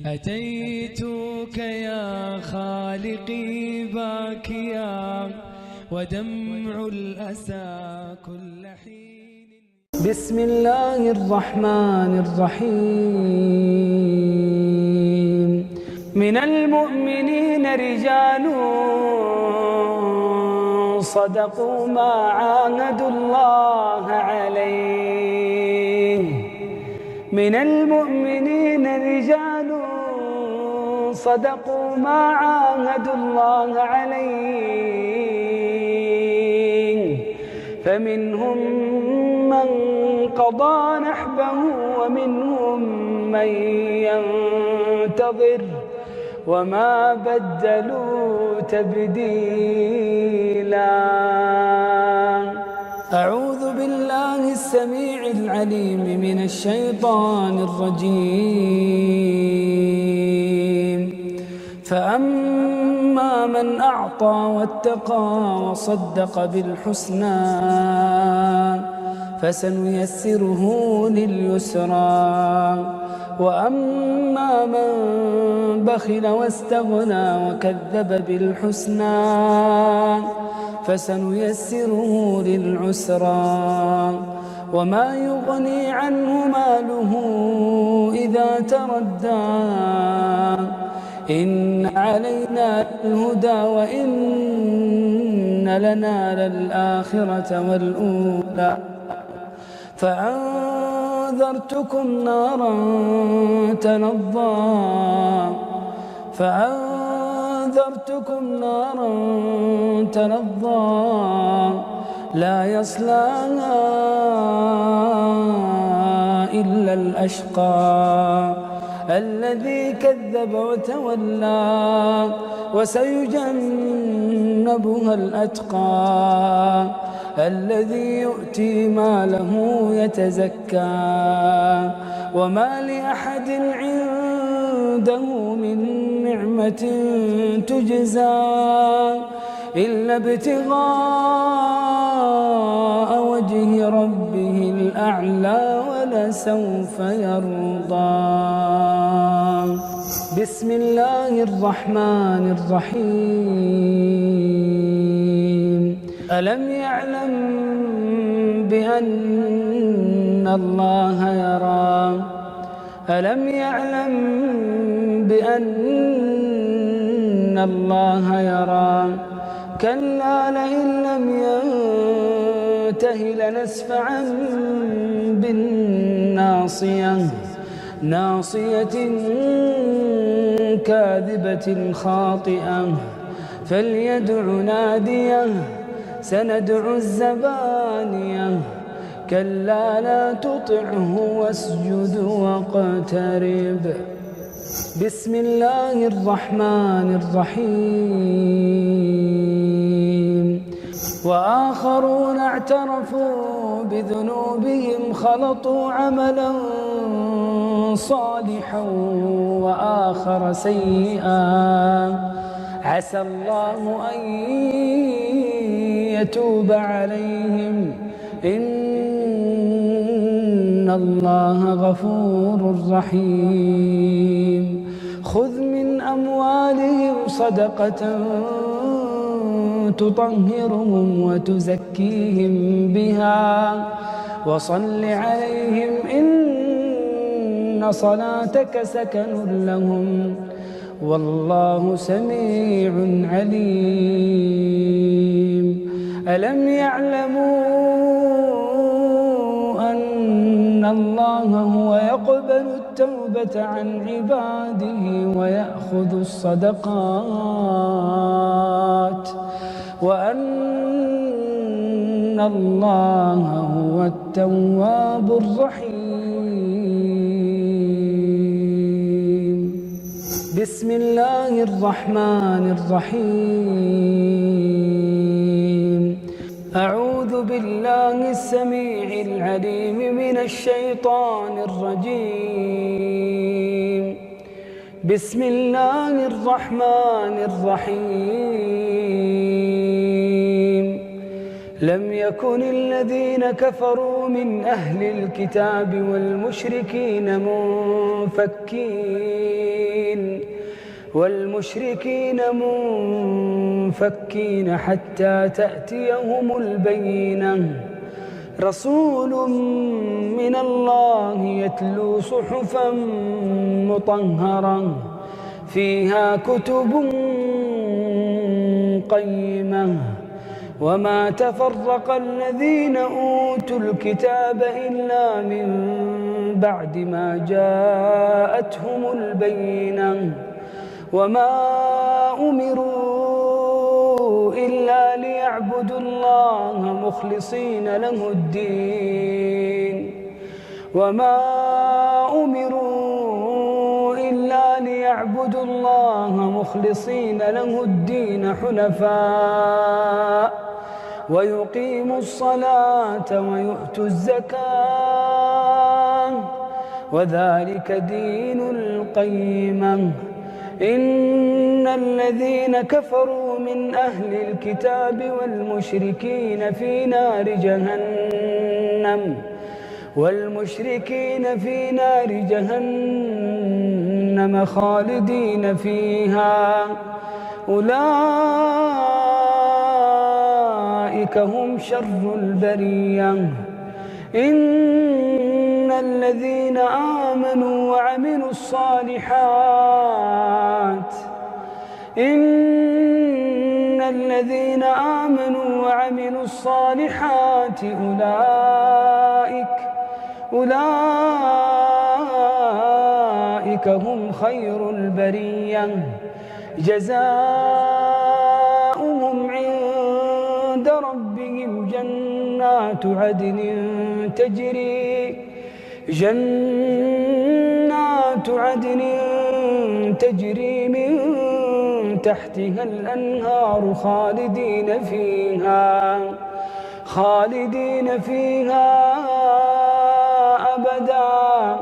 أتيتك يا خالقي باكيا ودمع الأسى كل حين. بسم الله الرحمن الرحيم. من المؤمنين رجال صدقوا ما عاهدوا الله عليه. من المؤمنين رجال صدقوا ما عاهدوا الله عليه. فمنهم من قضى نحبه ومنهم من ينتظر وما بدلوا تبديلا. أعوذ بالله السميع العليم من الشيطان الرجيم. فأما من أعطى واتقى وصدق بالحسنى فسنيسره لليسرى. وأما من بخل واستغنى وكذب بالحسنى فسنيسره للعسرى. وما يغني عنه ماله إذا تردى. إن علينا الهدى وإن لنا للآخرة والأولى. فأنذرتكم نارا تلظى لا يصلاها إلا الأشقى الذي كذب وتولى. وسيجنبها الأتقى الذي يؤتي ماله يتزكى. وما لأحد عنده من نعمة تجزى إلا ابتغاء وجه ربه الأعلى ولسوف يرضى. بسم الله الرحمن الرحيم. ألم يعلم بأن الله يرى. ألم يعلم بأن الله يرى. كلا لئن لم ينته لنسفعا بالناصية ناصية كاذبة خاطئة فليدع ناديه سندع الزبانية. كلا لا تطعه واسجد واقترب. بسم الله الرحمن الرحيم. وآخرون اعترفوا بذنوبهم خلطوا عملا صالحا وآخر سيئا عسى الله أن يتوب عليهم إن الله غفور رحيم. خذ من أموالهم صدقة تطهرهم وتزكيهم بها وصل عليهم إن صلاتك سكن لهم والله سميع عليم. ألم يعلموا أن الله هو يقبل التوبة عن عباده ويأخذ الصدقات وأن الله هو التواب الرحيم. بسم الله الرحمن الرحيم. أعوذ بالله السميع العليم من الشيطان الرجيم. بسم الله الرحمن الرحيم. لم يكن الذين كفروا من أهل الكتاب والمشركين منفكين والمشركين منفكين حتى تأتيهم البينة رسول من الله يتلو صحفا مطهرة فيها كتب قيمة وما تفرق الذين أوتوا الكتاب إلا من بعد ما جاءتهم البينة وما أمروا إلا ليعبدوا الله مخلصين له الدين وما أمروا إلا ليعبدوا الله مخلصين له الدين حنفاء ويقيموا الصلاة ويؤتوا الزكاة وذلك دين القيمة إن الذين كفروا من أهل الكتاب والمشركين في نار جهنم خالدين فيها أولئك هم شر البرية إن الذين آمنوا وعملوا الصالحات أولئك هم خير البرية جزاؤهم عند ربهم جنات عدن تجري من تحتها الأنهار خالدين فيها أبدا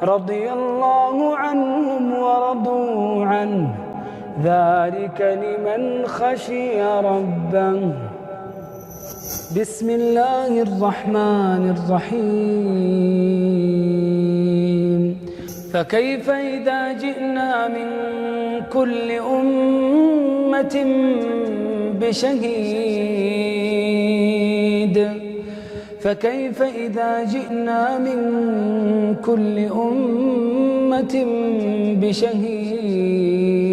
رضي الله عنهم ورضوا عنه ذلك لمن خشي ربه. بسم الله الرحمن الرحيم فكيف إذا جئنا من كل أمة بشهيد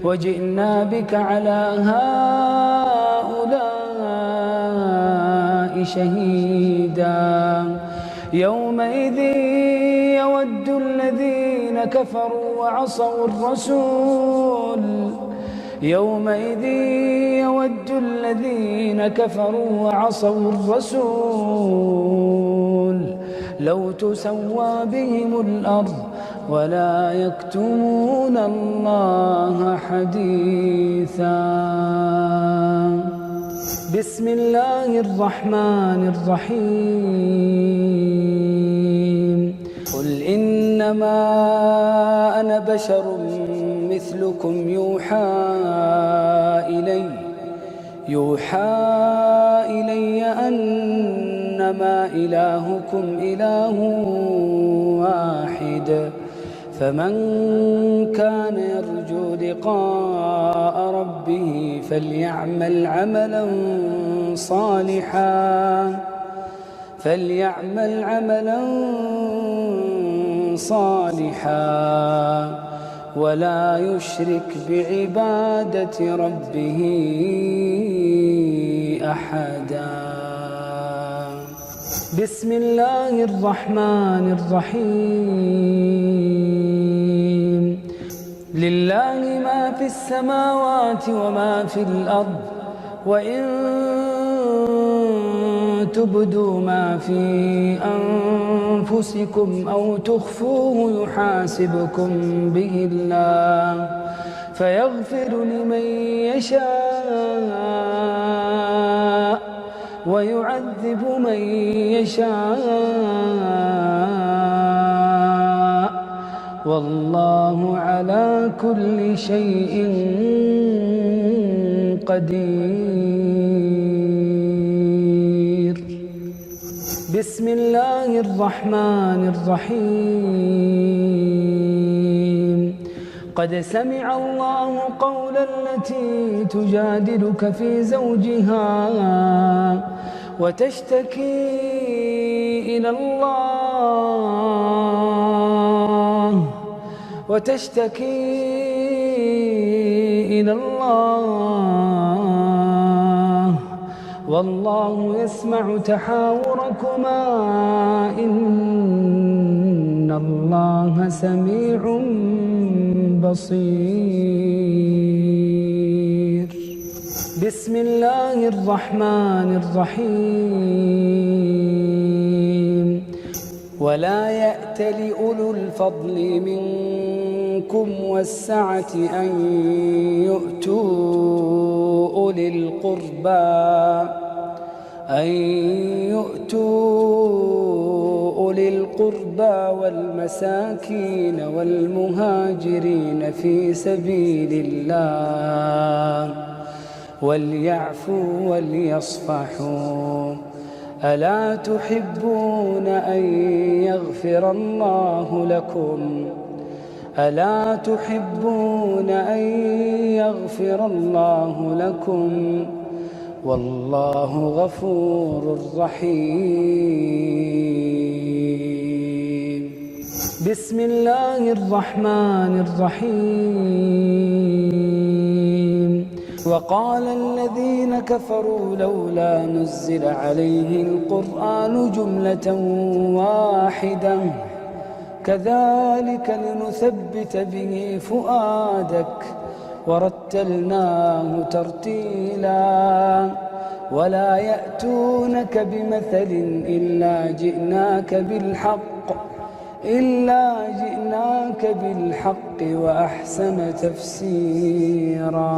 وجئنا بك على هؤلاء شهيدا يومئذ يود الذين كفروا وعصوا الرسول لو تسوى بهم الأرض ولا يكتمون الله حديثا. بسم الله الرحمن الرحيم قل إنما أنا بشر مثلكم يوحى إلي أنما إلهكم إله واحد فمن كان يرجو لقاء ربه فليعمل عملا صالحا ولا يشرك بعبادة ربه أحدا. بسم الله الرحمن الرحيم لله ما في السماوات وما في الأرض وإن تبدوا ما في أنفسكم أو تخفوه يحاسبكم به الله فيغفر لمن يشاء ويعذب من يشاء والله على كل شيء قدير. بسم الله الرحمن الرحيم قد سمع الله قول التي تجادلك في زوجها وتشتكي إلى الله والله يسمع تحاوركما إن الله سميع بصير. بسم الله الرحمن الرحيم. ولا يأتل أولو الفضل منكم والسعة أن يؤتوا أولي القربى والمساكين والمهاجرين في سبيل الله وليعفوا وليصفحوا ألا تحبون أن يغفر الله لكم والله غفور رحيم. بسم الله الرحمن الرحيم. وقال الذين كفروا لولا نزل عليه القرآن جملة واحدة كذلك لنثبت به فؤادك ورتلناه ترتيلا ولا يأتونك بمثل إلا جئناك بالحق وأحسن تفسيرا.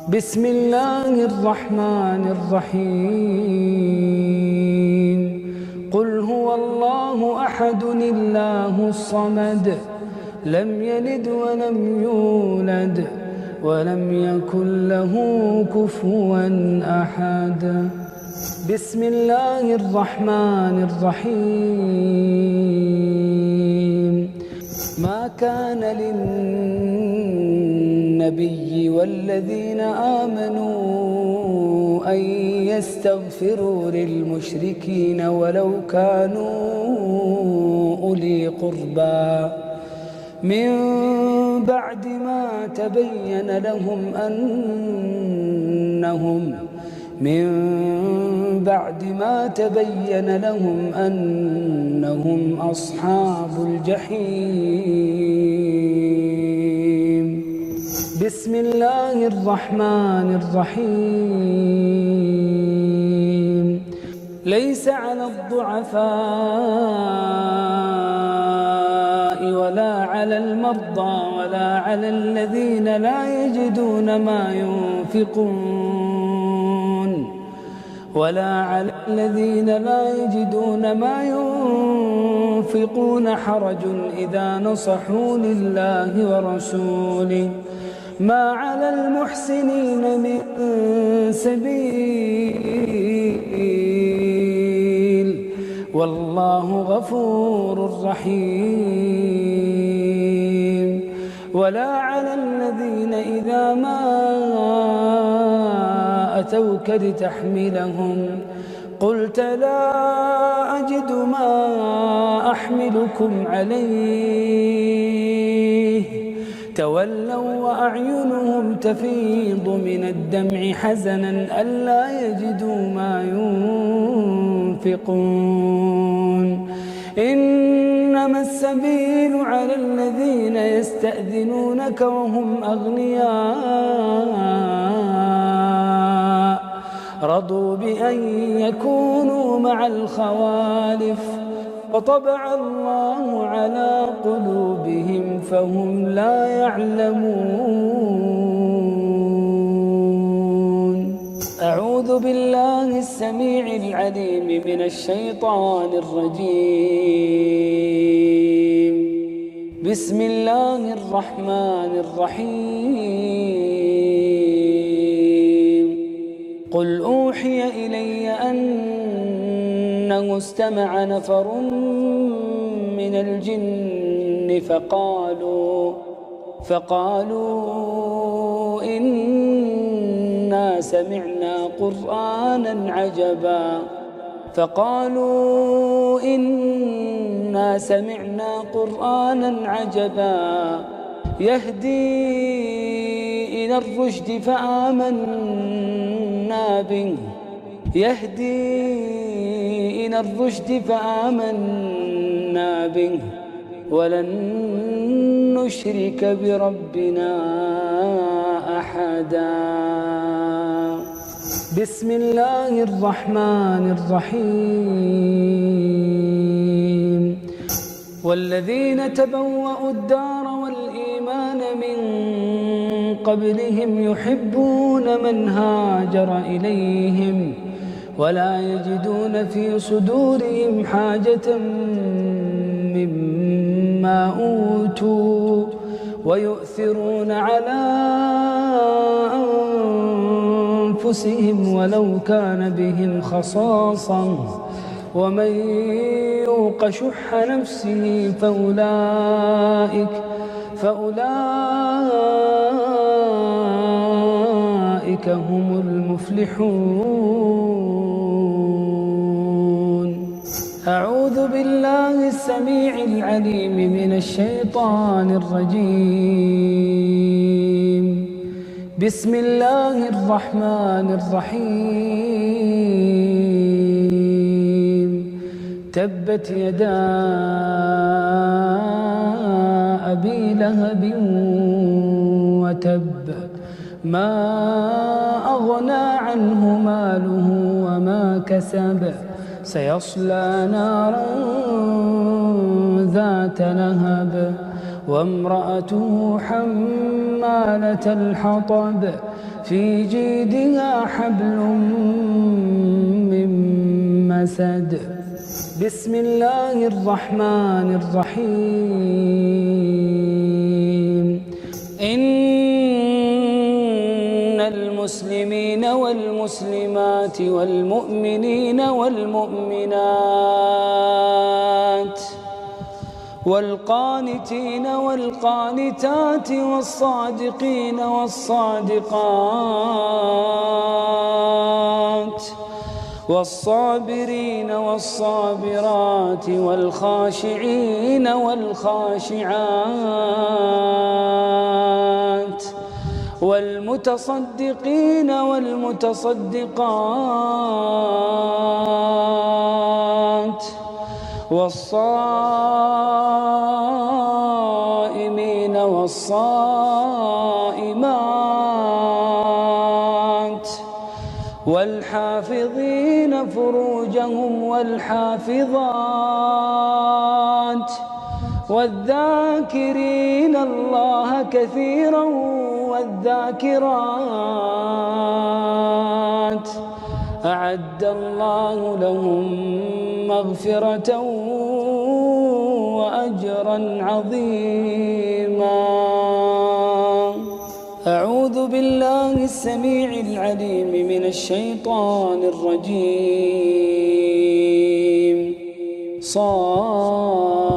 بسم الله الرحمن الرحيم. قل هو الله أحد الله الصمد لم يلد ولم يولد ولم يكن له كفوا أحد. بسم الله الرحمن الرحيم. ما كان للنبي والذين آمنوا أن يستغفروا للمشركين ولو كانوا أولي قربى من بعد ما تبين لهم أنهم أصحاب الجحيم. بسم الله الرحمن الرحيم. ليس على الضعفاء ولا على المرضى ولا على الذين لا يجدون ما ينفقون حرج إذا نصحوا لله ورسوله ما على المحسنين من سبيل والله غفور رحيم. ولا على الذين إذا ما أتوك لتحملهم قلت لا أجد ما أحملكم عليه تولوا وأعينهم تفيض من الدمع حزنا ألا يجدوا ما ينفقون. إنما السبيل على الذين يستأذنونك وهم أغنياء رضوا بأن يكونوا مع الخوالف وطبع الله على قلوبهم فهم لا يعلمون. أعوذ بالله السميع العليم من الشيطان الرجيم. بسم الله الرحمن الرحيم. قل أوحي إلي أنه استمع نفر من الجن فقالوا إنا سمعنا قرآنا عجبا يهدي إلى الرشد فآمنا به ولن نشرك بربنا أحدا. بسم الله الرحمن الرحيم. والذين تبوأوا الدار والإيمان من قبلهم يحبون من هاجر إليهم ولا يجدون في صدورهم حاجة مما أوتوا ويؤثرون على أنفسهم ولو كان بهم خصاصة ومن يوق شح نفسه فأولئك هم المفلحون. أعوذ بالله السميع العليم من الشيطان الرجيم. بسم الله الرحمن الرحيم. تبت يدا أبي لهب وتب ما أغنى عنه ماله وما كسب سيصلى نارا ذات لهب وامرأته حمالة الحطب في جيدها حبل من مسد. بسم الله الرحمن الرحيم. إن المسلمين والمسلمات والمؤمنين والمؤمنات والقانتين والقانتات والصادقين والصادقات والصابرين والصابرات والخاشعين والخاشعات والمتصدقين والمتصدقات والصائمين والصائمات والحافظين فروجهم والحافظات والذاكرين الله كثيرا والذاكرات أعد الله لهم مغفرة وأجرا عظيما. أعوذ بالله السميع العليم من الشيطان الرجيم. صاد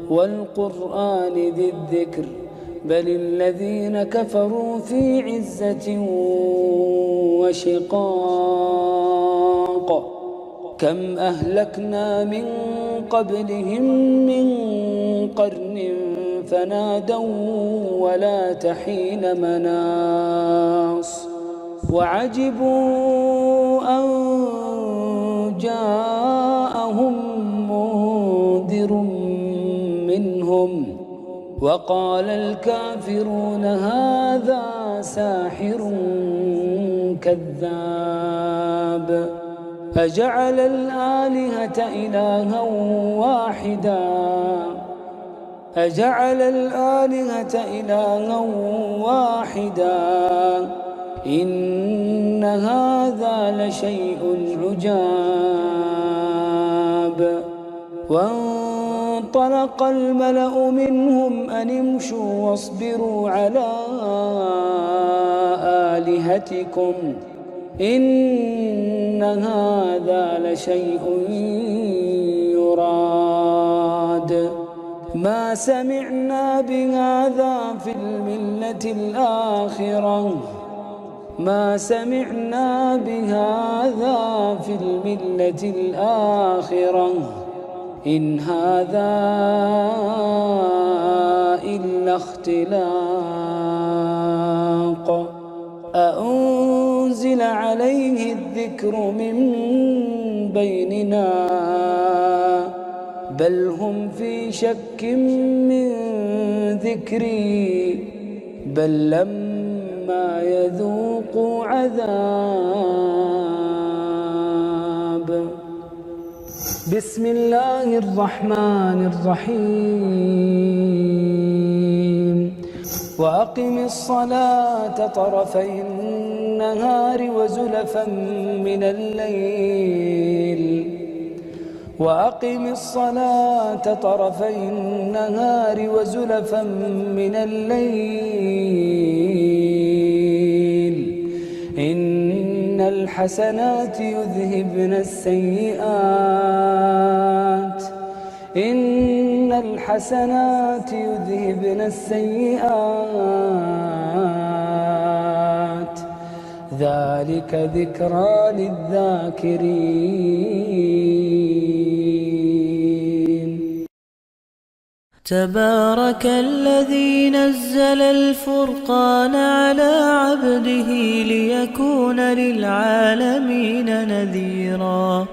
والقرآن ذي الذكر بل الذين كفروا في عزة وشقاق. كم أهلكنا من قبلهم من قرن فنادوا ولا تحين مناص وعجبوا أن جاءهم منذر منهم وقال الكافرون هذا ساحر كذاب. أجعل الآلهة إلها واحدا إن هذا لشيء عجاب. وانطلق الملأ منهم أن امشوا واصبروا على آلهتكم إن هذا لشيء يرام. ما سمعنا بهذا في الملة الآخرة ما سمعنا بهذا في الملة الآخرة إن هذا إلا اختلاق أأنزل عليه الذكر من بيننا بل هم في شك من ذكري بل لما يذوقوا عذاب بسم الله الرحمن الرحيم وأقم الصلاة طرفي النهار وزلفا من الليل وأقم الصلاة طرفي النهار وزلفا من الليل إن الحسنات يذهبن السيئات إن الحسنات يذهبن السيئات ذلك ذكرى للذاكرين تبارك الذي نزل الفرقان على عبده ليكون للعالمين نذيرا